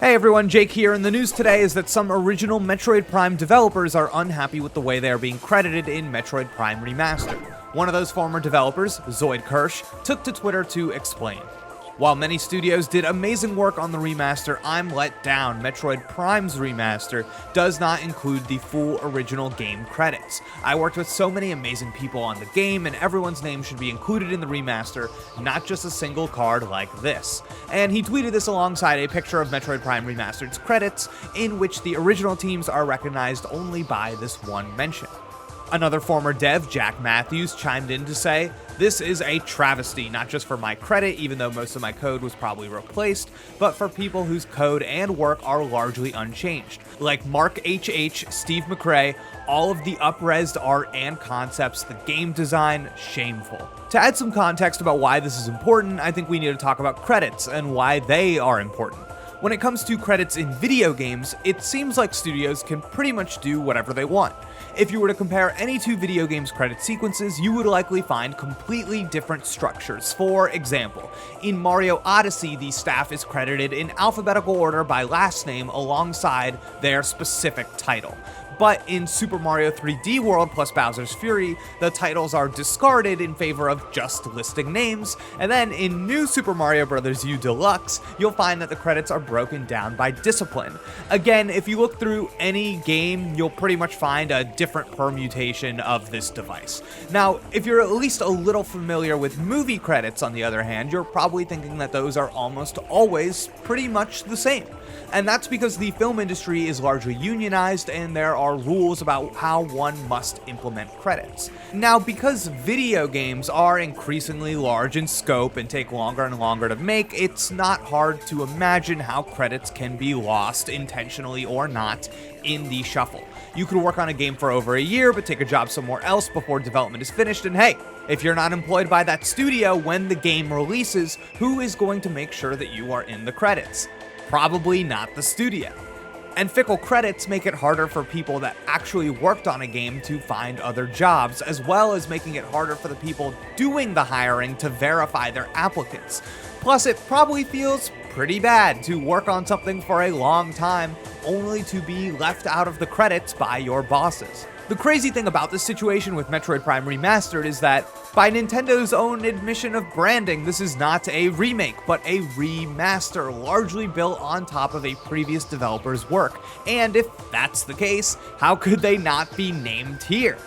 Hey everyone, Jake here, and the news today is that some original Metroid Prime developers are unhappy with the way they are being credited in Metroid Prime Remastered. One of those former developers, Zoid Kirsch, took to Twitter to explain. While many studios did amazing work on the remaster, I'm let down. Metroid Prime's remaster does not include the full original game credits. I worked with so many amazing people on the game, and everyone's name should be included in the remaster, not just a single card like this. And he tweeted this alongside a picture of Metroid Prime Remastered's credits, in which the original teams are recognized only by this one mention. Another former dev, Jack Matthews, chimed in to say, "This is a travesty, not just for my credit, even though most of my code was probably replaced, but for people whose code and work are largely unchanged. Like Mark HH, Steve McRae, all of the up-resed art and concepts, the game design, shameful." To add some context about why this is important, I think we need to talk about credits and why they are important. When it comes to credits in video games, it seems like studios can pretty much do whatever they want. If you were to compare any two video games credit sequences, you would likely find completely different structures. For example, in Mario Odyssey, the staff is credited in alphabetical order by last name alongside their specific title. But in Super Mario 3D World plus Bowser's Fury, the titles are discarded in favor of just listing names, and then in New Super Mario Bros. U Deluxe, you'll find that the credits are broken down by discipline. Again, if you look through any game, you'll pretty much find a different permutation of this device. Now, if you're at least a little familiar with movie credits, on the other hand, you're probably thinking that those are almost always pretty much the same. And that's because the film industry is largely unionized and there are rules about how one must implement credits. Now, because video games are increasingly large in scope and take longer and longer to make, it's not hard to imagine how credits can be lost, intentionally or not, in the shuffle. You could work on a game for over a year, but take a job somewhere else before development is finished, and hey, if you're not employed by that studio when the game releases, who is going to make sure that you are in the credits? Probably not the studio. And fickle credits make it harder for people that actually worked on a game to find other jobs, as well as making it harder for the people doing the hiring to verify their applicants. Plus, it probably feels pretty bad to work on something for a long time, only to be left out of the credits by your bosses. The crazy thing about this situation with Metroid Prime Remastered is that, by Nintendo's own admission of branding, this is not a remake, but a remaster, largely built on top of a previous developer's work. And if that's the case, how could they not be named here?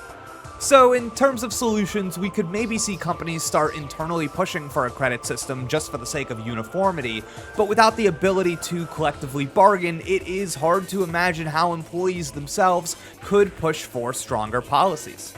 So in terms of solutions, we could maybe see companies start internally pushing for a credit system just for the sake of uniformity, but without the ability to collectively bargain, it is hard to imagine how employees themselves could push for stronger policies.